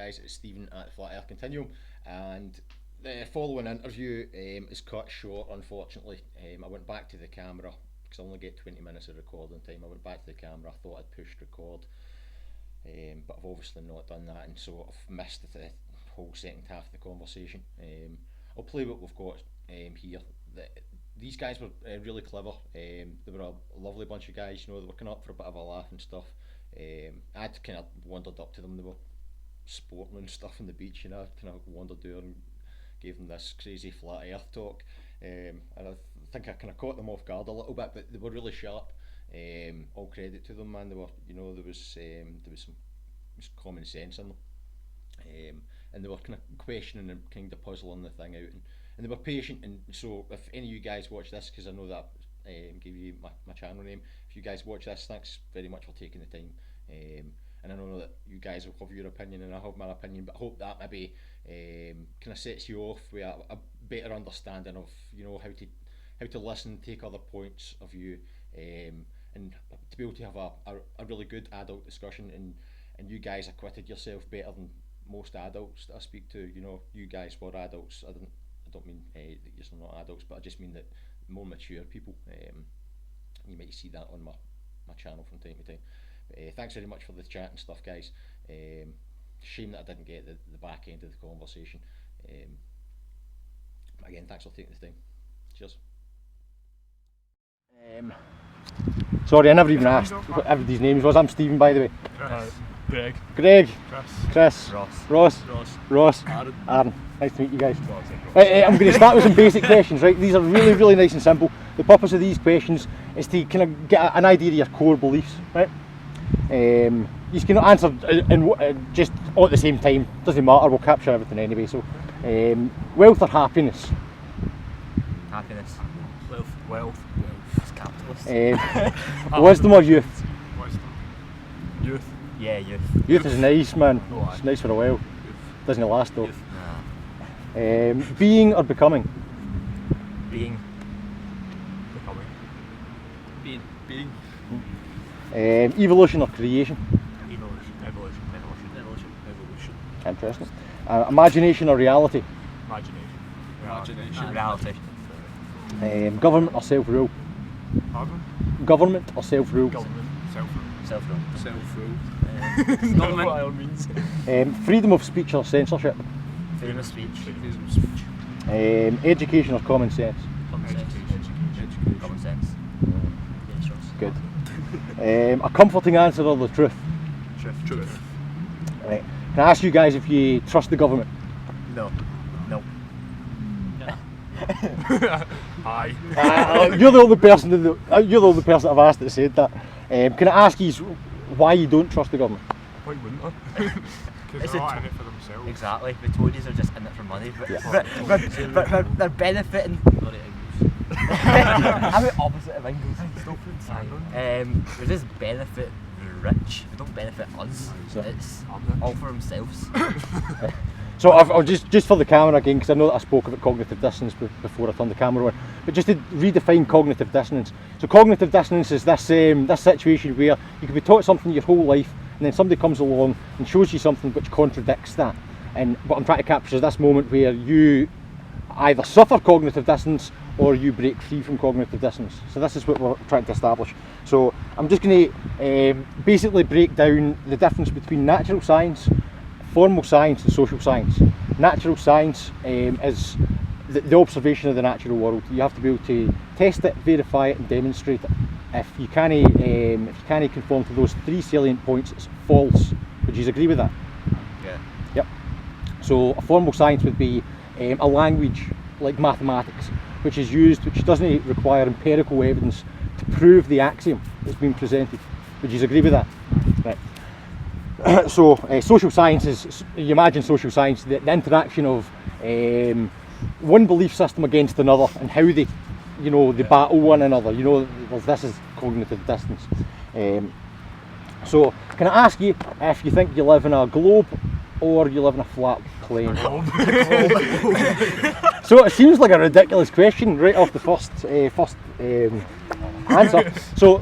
guys, it's Stephen at the Flat Earth Continuum, and the following interview is cut short, unfortunately. I went back to the camera, because I only get 20 minutes of recording time. I went back to the camera, I thought I'd pushed record, but I've obviously not done that, and so I've missed the whole second half of the conversation. I'll play what we've got here. These guys were really clever. They were a lovely bunch of guys, you know, they were kind of up for a bit of a laugh and stuff. I'd kind of wandered up to them, they were sporting and stuff on the beach, you know, I kind of wandered there and gave them this crazy flat earth talk. And I think I kind of caught them off guard a little bit, but they were really sharp. All credit to them, man. They were, you know, there was some common sense in them. And they were kind of questioning and kind of puzzling the thing out, and they were patient. And so if any of you guys watch this, because I know that gave you my channel name, if you guys watch this, thanks very much for taking the time. And I know that you guys will have your opinion and I have my opinion, but I hope that maybe kind of sets you off with a better understanding of, you know, how to listen, take other points of view, and to be able to have a really good adult discussion. And you guys acquitted yourself better than most adults that I speak to. You know, you guys were adults. I don't mean that you're not adults, but I just mean that more mature people. You might see that on my channel from time to time. But, thanks very much for the chat and stuff, guys. Shame that I didn't get the back end of the conversation. But again, thanks for taking the time. Cheers. Sorry, I never even asked what everybody's names was. I'm Stephen, by the way. Greg. Chris. Ross. Aaron. Nice to meet you guys. I'm going to start with some basic questions, right? These are really, really nice and simple. The purpose of these questions is to kind of get an idea of your core beliefs, right? You can answer just all at the same time. Doesn't matter. We'll capture everything anyway. So, wealth or happiness? Happiness. Wealth. It's capitalist. Wisdom or youth? Wisdom. Youth. Yeah, youth. Youth is nice, man. It's nice for a while. Doesn't last though. Nah. Being or becoming? Being. Becoming. Being. Evolution or creation? Evolution. Interesting. Imagination or reality? Imagination. Reality. Government or self-rule? Pardon? Government or self-rule? Government. Self-rule. Government. What it means. Freedom of speech or censorship? Freedom of speech. Education or common sense? Common sense. Yeah, Good. A comforting answer or the truth? Truth. Right. Can I ask you guys if you trust the government? No. Aye. You're the only person I've asked that said that. Can I ask you why you don't trust the government? Why wouldn't I? Because they're not in it for themselves. Exactly. The Tories are just in it for money, but they're benefiting. I'm the opposite of Engels. They just benefit the rich. They don't benefit us. It's all for themselves. So I'll just for the camera again, because I know that I spoke about cognitive dissonance before I turned the camera on, but just to redefine cognitive dissonance. So cognitive dissonance is this situation where you can be taught something your whole life, and then somebody comes along and shows you something which contradicts that. And what I'm trying to capture is this moment where you either suffer cognitive dissonance or you break free from cognitive dissonance. So this is what we're trying to establish. So I'm just going to basically break down the difference between natural science, formal science and social science. Natural science is the observation of the natural world. You have to be able to test it, verify it and demonstrate it. If you can't conform to those three salient points, it's false. Would you agree with that? Yeah. Yep. So a formal science would be a language like mathematics, which doesn't require empirical evidence to prove the axiom that's been presented. Would you agree with that? Right. So social science is, you imagine social science, the interaction of one belief system against another and how they, they battle one another. This is cognitive dissonance. So can I ask you if you think you live in a globe or you live in a flat plane? So it seems like a ridiculous question right off the first answer. So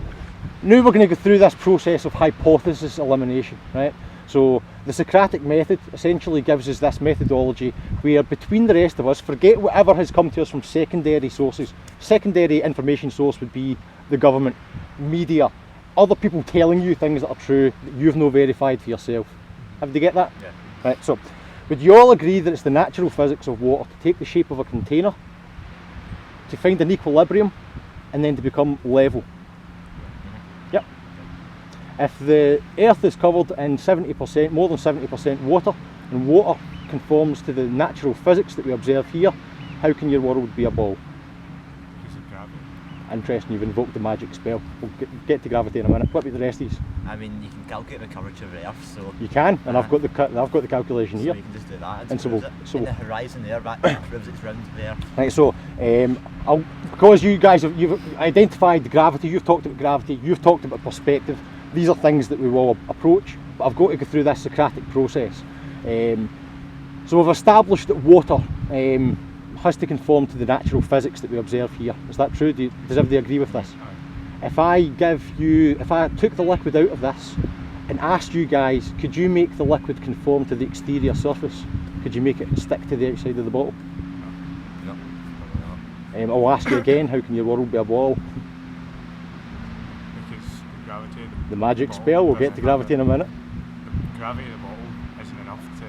now we're going to go through this process of hypothesis elimination, right? So The Socratic method essentially gives us this methodology where between the rest of us, forget whatever has come to us from secondary sources. Secondary information source would be the government, media, other people telling you things that are true that you've not verified for yourself. Have you get that? Yeah. Right, so would you all agree that it's the natural physics of water to take the shape of a container, to find an equilibrium, and then to become level? Yep. If the Earth is covered in 70%, more than 70% water, and water conforms to the natural physics that we observe here, how can your world be a ball? Because of gravity. Interesting, you've invoked the magic spell. We'll get to gravity in a minute. What about the rest of these? I mean, you can calculate the curvature of the Earth, so You can, and I've got the calculation so here. you can just do that. And so we'll- in the horizon there, that proves it's round there. Right, so because you guys you've identified the gravity, you've talked about gravity, you've talked about perspective. These are things that we will approach, but I've got to go through this Socratic process. So we've established that water has to conform to the natural physics that we observe here. Is that true? Does everybody agree with this? If I took the liquid out of this and asked you guys, could you make the liquid conform to the exterior surface? Could you make it stick to the outside of the bottle? No, probably not. I'll ask you again, how can your world be a ball? Because the gravity of The magic bottle spell, we'll get to doesn't gravity in have a minute. The gravity of the bottle isn't enough to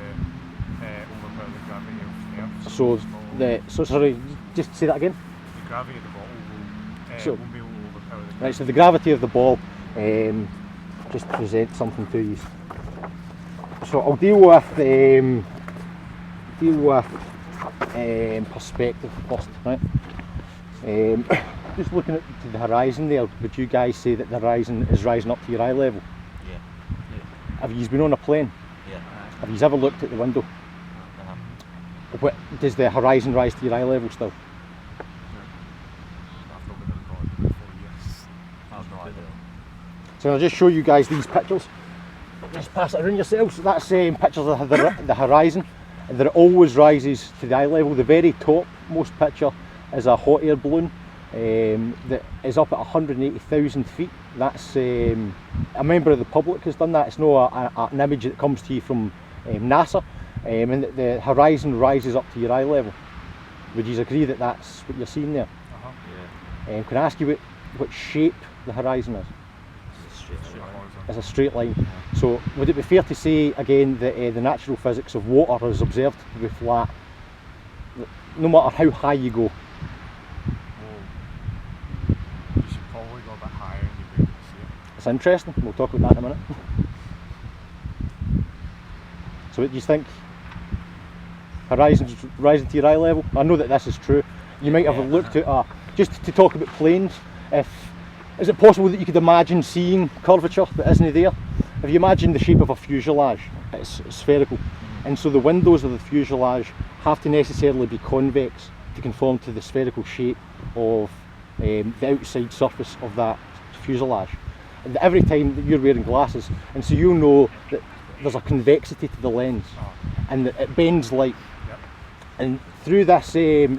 overpower the gravity of the Earth. So sorry, just say that again. The gravity of the bottle So- won't be able to overpower the gravity. Right, so the gravity of the ball, just present something to you. So I'll deal with perspective first, right? Just looking at to the horizon there, would you guys say that the horizon is rising up to your eye level? Yeah. Have you been on a plane? Yeah. Have you ever looked at the window? Uh-huh. Does the horizon rise to your eye level still? I've not been recording for 4 years. I've no idea. So I'll just show you guys these pictures. Just pass it around yourselves. So that's pictures of the horizon, and that it always rises to the eye level. The very top most picture is a hot air balloon that is up at 180,000 feet. That's a member of the public has done that. It's not an image that comes to you from NASA, and the horizon rises up to your eye level. Would you agree that that's what you're seeing there? Uh-huh. Yeah. Can I ask you what shape the horizon is? It's straight line. It's a straight line. So would it be fair to say again that the natural physics of water is observed to be flat, no matter how high you go? Well, you should probably go a bit higher and you'll be able to see it. It's interesting. We'll talk about that in a minute. So what do you think? Horizon's rising to your eye level? I know that this is true. You might have looked at just to talk about planes. Is it possible that you could imagine seeing curvature that isn't there? If you imagine the shape of a fuselage, it's spherical, and so the windows of the fuselage have to necessarily be convex to conform to the spherical shape of the outside surface of that fuselage. And every time that you're wearing glasses, and so you know that there's a convexity to the lens, and that it bends light. Yep. And through this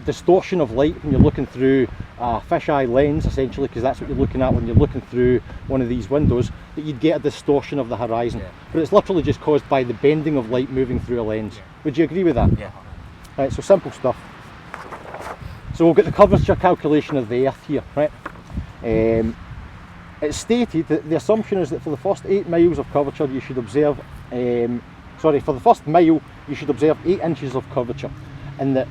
distortion of light, when you're looking through a fisheye lens, essentially, because that's what you're looking at when you're looking through one of these windows, that you'd get a distortion of the horizon. Yeah. But it's literally just caused by the bending of light moving through a lens. Yeah. Would you agree with that? Yeah. Right, so simple stuff. So we'll get the curvature calculation of the Earth here, right? It's stated that the assumption is that for the first 8 miles of curvature you should observe, for the first mile you should observe 8 inches of curvature, and that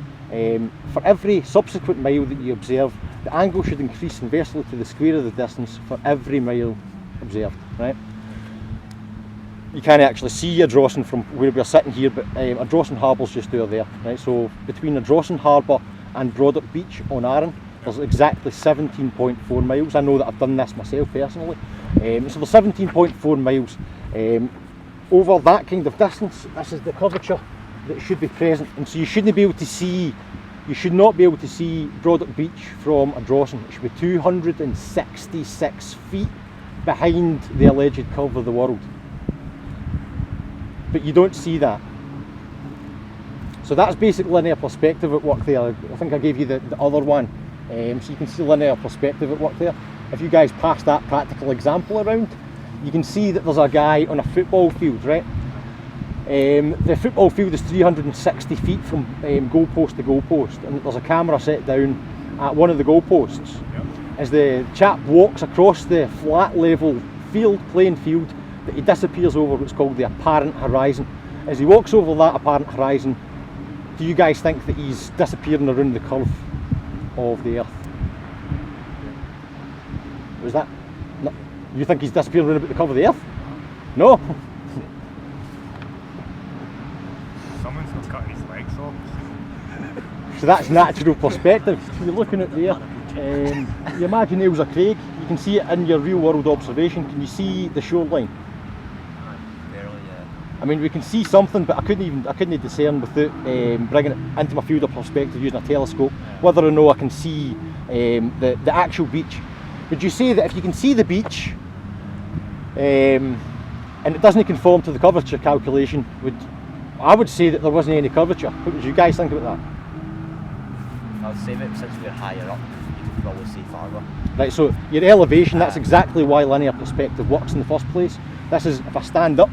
for every subsequent mile that you observe, the angle should increase inversely to the square of the distance for every mile observed, right? You can't actually see Ardrossan from where we're sitting here, but Ardrossan Harbour's just over there, right? So between Ardrossan Harbour and Broddock Beach on Arran, there's exactly 17.4 miles. I know that I've done this myself personally. So there's 17.4 miles. Over that kind of distance, this is the curvature that should be present, and so you should not be able to see Broddock Beach from Ardrossan. It should be 266 feet behind the alleged curve of the world. But you don't see that. So that's basic linear perspective at work there. I think I gave you the other one, so you can see linear perspective at work there. If you guys pass that practical example around, you can see that there's a guy on a football field, right? The football field is 360 feet from goalpost to goalpost, and there's a camera set down at one of the goalposts. Yep. As the chap walks across the flat level field, playing field, that he disappears over what's called the apparent horizon. As he walks over that apparent horizon, do you guys think that he's disappearing around the curve of the Earth? Was that? No. You think he's disappearing around about the curve of the Earth? No? Someone's not cut his legs off. So that's natural perspective. You're looking at there, you imagine Ailsa Craig, you can see it in your real world observation. Can you see the shoreline? Barely, yeah. I mean, we can see something, but I couldn't discern without bringing it into my field of perspective using a telescope, whether or no I can see the actual beach. Would you say that if you can see the beach, and it doesn't conform to the curvature calculation, I would say that there wasn't any curvature. What would you guys think about that? I would say that since we're higher up, you could probably see farther. Right, so your elevation, that's exactly why linear perspective works in the first place. This is, if I stand up,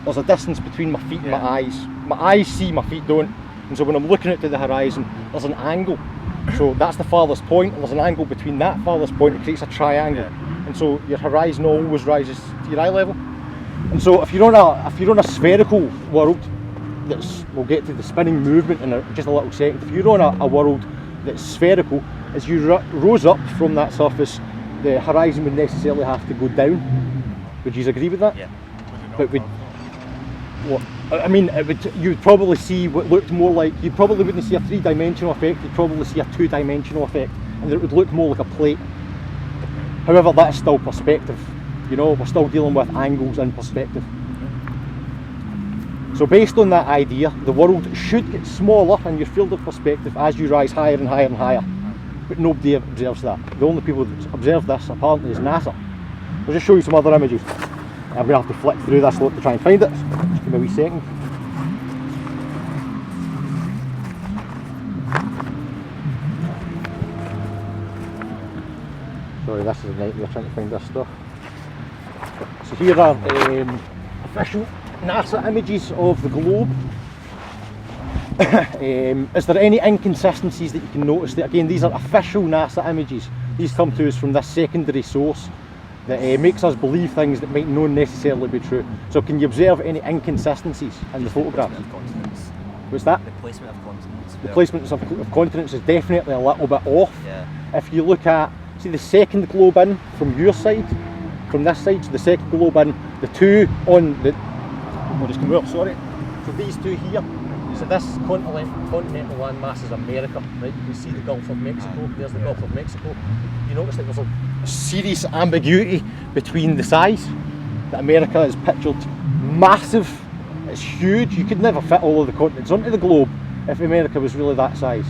there's a distance between my feet and my eyes. My eyes see, my feet don't. And so when I'm looking out to the horizon, there's an angle. So that's the farthest point, and there's an angle between that farthest point. It creates a triangle. And so your horizon always rises to your eye level. And so if you're on a spherical world, we'll get to the spinning movement in just a little second. If you're on a world that's spherical, as you rose up from that surface, the horizon would necessarily have to go down. Would you agree with that? Yeah. But you'd probably see what looked more like, you probably wouldn't see a three-dimensional effect, you'd probably see a two-dimensional effect, and it would look more like a plate. However, that's still perspective. You know, we're still dealing with angles and perspective. So based on that idea, the world should get smaller in your field of perspective as you rise higher and higher and higher. But nobody observes that. The only people that observe this apparently is NASA. I'll just show you some other images. I'm going to have to flick through this lot to try and find it. Just give me a wee second. Sorry, this is a nightmare trying to find this stuff. So here are official NASA images of the globe. Is there any inconsistencies that you can notice? That again, these are official NASA images. These come to us from this secondary source that makes us believe things that might not necessarily be true. So can you observe any inconsistencies in the photographs? What's that? The placement of continents. The placement of continents is definitely a little bit off. Yeah. If you look at, see the second globe in from your side, from this side, so the second globe in, the two on the, I'll just come out, sorry. So these two here, so this continental landmass is America, right? You can see the Gulf of Mexico, there's the Gulf of Mexico. You notice that there's a serious ambiguity between the size. That America is pictured massive, it's huge, you could never fit all of the continents onto the globe if America was really that size.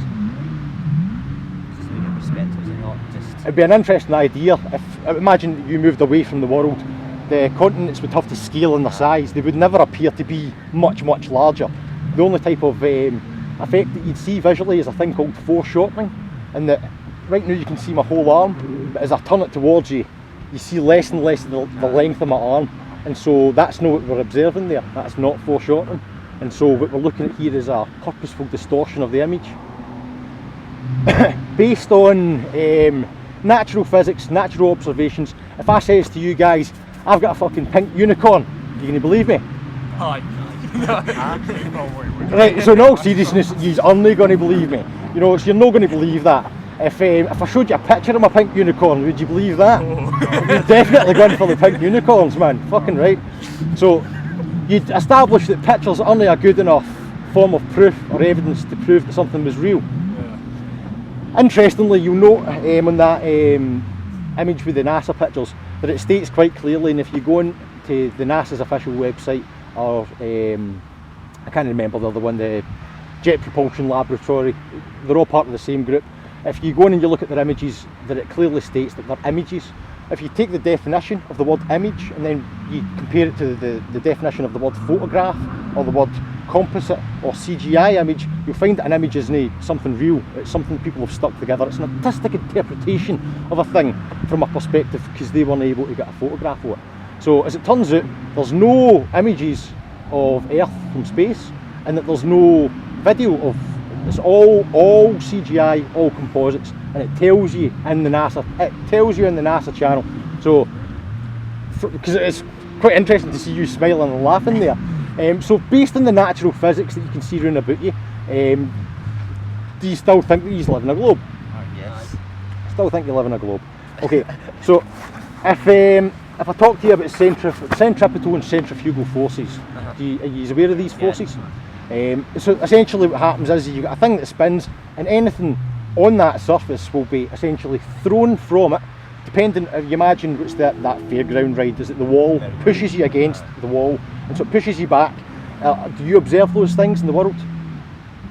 Just looking at perspectives and not just... It'd be an interesting idea if, imagine you moved away from the world, the continents would have to scale in their size, they would never appear to be much larger. The only type of effect that you'd see visually is a thing called foreshortening, and that right now you can see my whole arm, but as I turn it towards you, you see less and less of the length of my arm, and so that's not what we're observing there, that's not foreshortening. And so what we're looking at here is a purposeful distortion of the image. Based on natural physics, natural observations, if I says to you guys, I've got a fucking pink unicorn, you going to believe me? Right, so in all seriousness, you're only going to believe me. You know, so you're not going to believe that. If I showed you a picture of my pink unicorn, would you believe that? You're definitely going for the pink unicorns, man. Fucking right. So you'd establish that pictures are only a good enough form of proof or evidence to prove that something was real. Yeah. Interestingly, you'll note on that image with the NASA pictures that it states quite clearly, and if you go on to the NASA's official website, or I can't remember the other one, the Jet Propulsion Laboratory, they're all part of the same group. If you go in and you look at their images, that it clearly states that they're images. If you take the definition of the word image and then you compare it to the definition of the word photograph or the word composite or CGI image, you'll find that an image isn't something real, it's something people have stuck together. It's an artistic interpretation of a thing from a perspective because they weren't able to get a photograph of it. So as it turns out, there's no images of Earth from space, and that there's no video of. It's all CGI, all composites, and it tells you in the NASA channel. So, because it's quite interesting to see you smiling and laughing there. So, based on the natural physics that you can see around about you, do you still think that you live in a globe? Yes. Still think you live in a globe. Okay. So, if I talk to you about centripetal and centrifugal forces, are you aware of these forces? So essentially what happens is you've got a thing that spins, and anything on that surface will be essentially thrown from it, depending, if you imagine what's that fairground ride, is it the wall pushes you against the wall, and so it pushes you back. Do you observe those things in the world?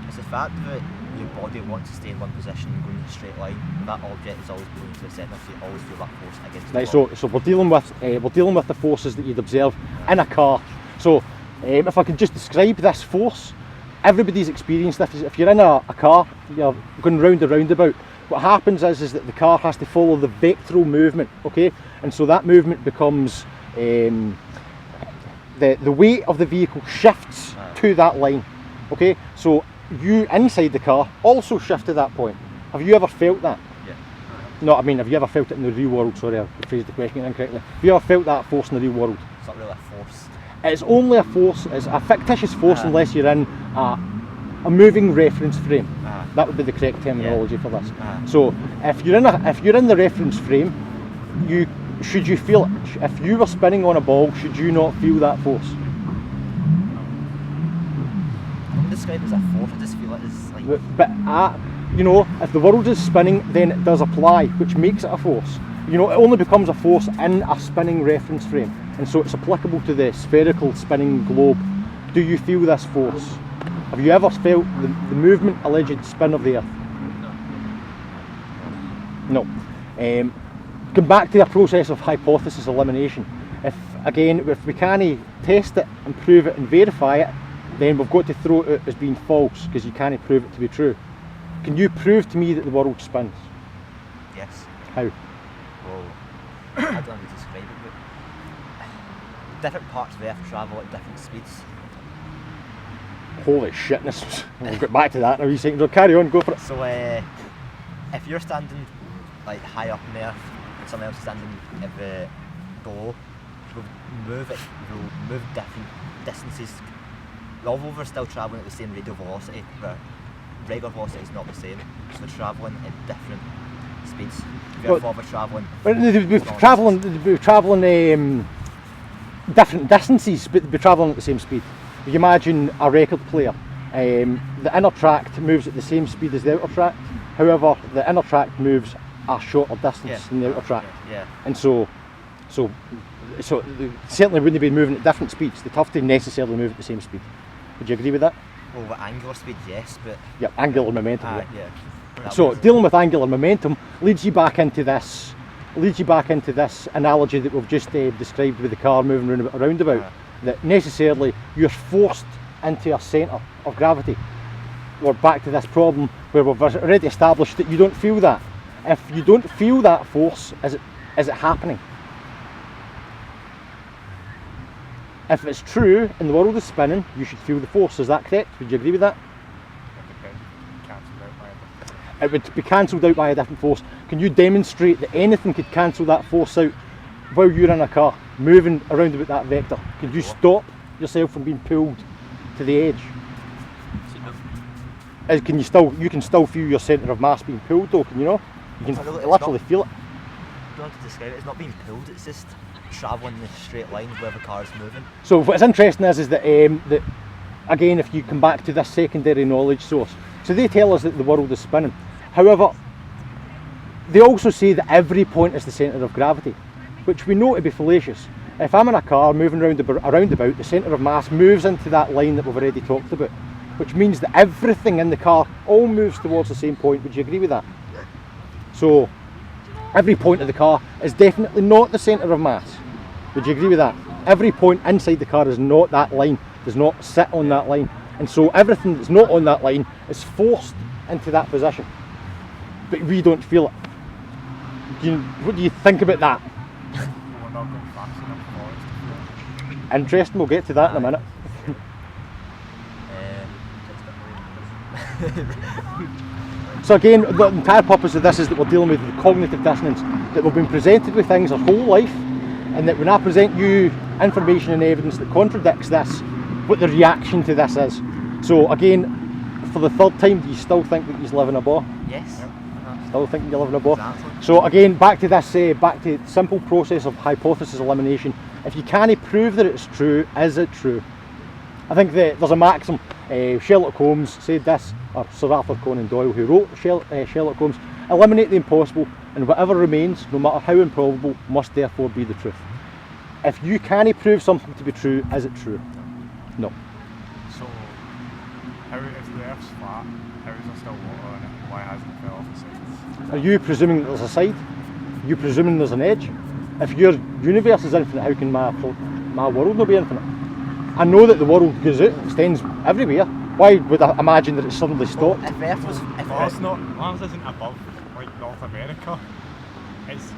It's the fact that your body wants to stay in one position and go in a straight line. That object is always going to the centre, so you always feel that force against Right, the wall. so we're dealing with the forces that you'd observe in a car. So if I could just describe this force, everybody's experienced this. If you're in a car, you're going round a roundabout, what happens is that the car has to follow the vectoral movement, okay? And so that movement becomes, the weight of the vehicle shifts to that line, okay? So you inside the car also shift to that point. Have you ever felt that? Yeah. No, I mean, have you ever felt it in the real world? Sorry, I phrased the question incorrectly. Have you ever felt that force in the real world? It's not really a force. It's only a force, it's a fictitious force unless you're in a moving reference frame. That would be the correct terminology for this. So if you're in the reference frame, should you feel it? If you were spinning on a ball, should you not feel that force? I don't describe it as a force, I just feel it as like... But if the world is spinning, then it does apply, which makes it a force. It only becomes a force in a spinning reference frame, and so it's applicable to the spherical spinning globe. Do you feel this force? Have you ever felt the movement, alleged spin of the Earth? No. Going back to the process of hypothesis elimination, if we can't test it and prove it and verify it, then we've got to throw it out as being false, because you can't prove it to be true. Can you prove to me that the world spins? Yes. How? Well, I don't know how to describe it, but different parts of the Earth travel at different speeds. Holy shitness. We'll get back to that in a wee second. No, carry on, go for it. So if you're standing like high up in the Earth and someone else is standing below, we'll move different distances. Although we're still travelling at the same radial velocity, but regular velocity is not the same, so they're travelling at different speeds. Therefore we're travelling... We're travelling different distances, but they'll be travelling at the same speed. If you imagine a record player, the inner tract moves at the same speed as the outer tract, however the inner tract moves a shorter distance than the outer tract. Yeah. And so they certainly wouldn't be moving at different speeds. They'd have to necessarily move at the same speed. Would you agree with that? Well, with angular speed, yes, but... Yeah, angular momentum. Yeah. So dealing with angular momentum leads you back into this analogy that we've just described with the car moving around a roundabout. That necessarily you're forced into a centre of gravity. We're back to this problem where we've already established that you don't feel that. If you don't feel that force, is it happening? If it's true and the world is spinning, you should feel the force. Is that correct? Would you agree with that? It would be cancelled out by a different force. Can you demonstrate that anything could cancel that force out while you're in a car, moving around about that vector? Could you stop yourself from being pulled to the edge? You can still feel your centre of mass being pulled though, can you know? You can literally feel it. I don't know how to describe it, it's not being pulled, it's just travelling in a straight line where the car is moving. So what's interesting is that again, if you come back to this secondary knowledge source, so they tell us that the world is spinning. However, they also say that every point is the centre of gravity, which we know to be fallacious. If I'm in a car moving around about, the centre of mass moves into that line that we've already talked about, which means that everything in the car all moves towards the same point. Would you agree with that? So every point of the car is definitely not the centre of mass. Would you agree with that? Every point inside the car is not that line, does not sit on that line, and so everything that's not on that line is forced into that position, but we don't feel it. What do you think about that? We're not going fast enough for us to feel it. Interesting, we'll get to that in a minute. So again, the entire purpose of this is that we're dealing with the cognitive dissonance, that we've been presented with things our whole life, and that when I present you information and evidence that contradicts this, what the reaction to this is. So again, for the third time, do you still think that you live in a bar? Yes. Still think you live in a bar? Exactly. So again, back to this, back to simple process of hypothesis elimination. If you can't prove that it's true, is it true? I think that there's a maxim. Sherlock Holmes said this, or Sir Arthur Conan Doyle, who wrote Sherlock Holmes: eliminate the impossible, and whatever remains, no matter how improbable, must therefore be the truth. If you can't prove something to be true, is it true? No. So, how if the Earth's flat, how is there still water on it? Why hasn't it fell off the sides? Are you presuming that there's a side? Are you presuming there's an edge? If your universe is infinite, how can my world not be infinite? I know that the world goes out, extends everywhere. Why would I imagine that it suddenly stopped? If Earth was, if Mars Mars isn't above like North America. It's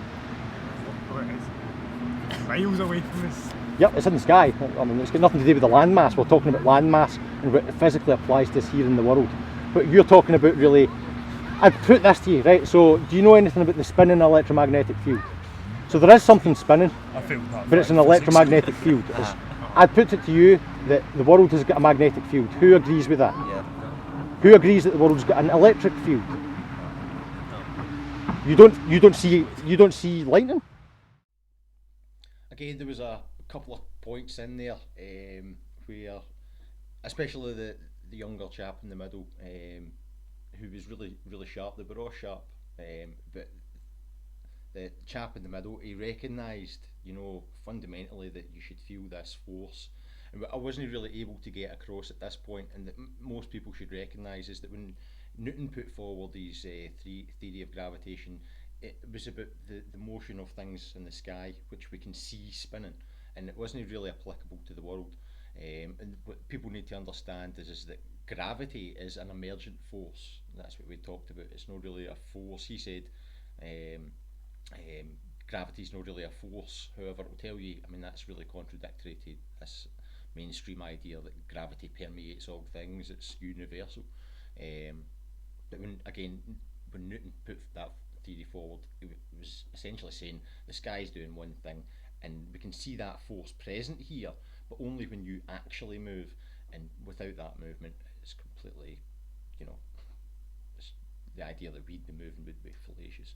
miles away from us. Yep, it's in the sky. I mean, it's got nothing to do with the landmass. We're talking about landmass and what physically applies to us here in the world. But you're talking about really, I'd put this to you, right? So, do you know anything about the spinning electromagnetic field? So there is something spinning, I feel that. but it's an electromagnetic field. I'd put it to you that the world has got a magnetic field. Who agrees with that? yeah. Who agrees that the world's got an electric field? You don't see lightning? Again, there was a couple of points in there where, especially the younger chap in the middle, who was really sharp. They were all sharp, but the chap in the middle, he recognised, fundamentally that you should feel this force. And what I wasn't really able to get across at this point, and that most people should recognise, is that when Newton put forward his theory of gravitation, it was about the motion of things in the sky, which we can see spinning, and it wasn't really applicable to the world. And what people need to understand is that gravity is an emergent force. That's what we talked about. It's not really a force. He said gravity is not really a force. However, it'll tell you, I mean, that's really contradictory to this mainstream idea that gravity permeates all things, it's universal. But when Newton put that theory forward, it was essentially saying the sky's doing one thing, and we can see that force present here, but only when you actually move, and without that movement, it's completely, it's the idea that we'd be moving would be fallacious.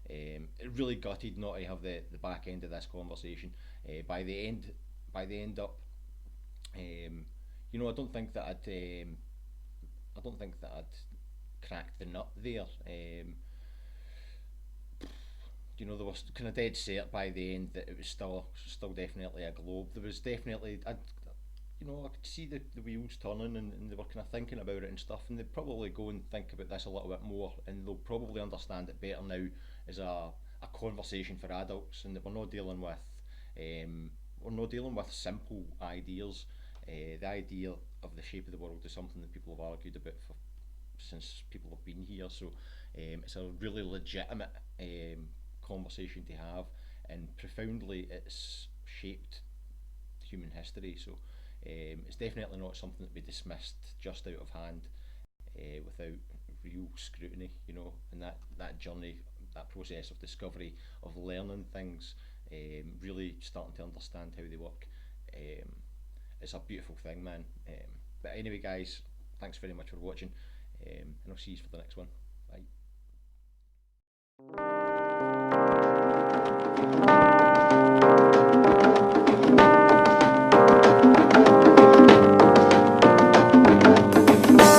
It really gutted not to have the back end of this conversation. By the end up, I don't think that I'd cracked the nut there. There was kind of dead set by the end that it was still definitely a globe. There was definitely, I could see the wheels turning, and they were kind of thinking about it and stuff, and they'd probably go and think about this a little bit more, and they'll probably understand it better now as a conversation for adults, and that we're not dealing with simple ideas. The idea of the shape of the world is something that people have argued about since people have been here, so it's a really legitimate conversation to have, and profoundly it's shaped human history, so it's definitely not something that we dismissed just out of hand without real scrutiny, and that journey, that process of discovery, of learning things, really starting to understand how they work. It's a beautiful thing, man. But anyway, guys, thanks very much for watching, and I'll see you for the next one. Bye.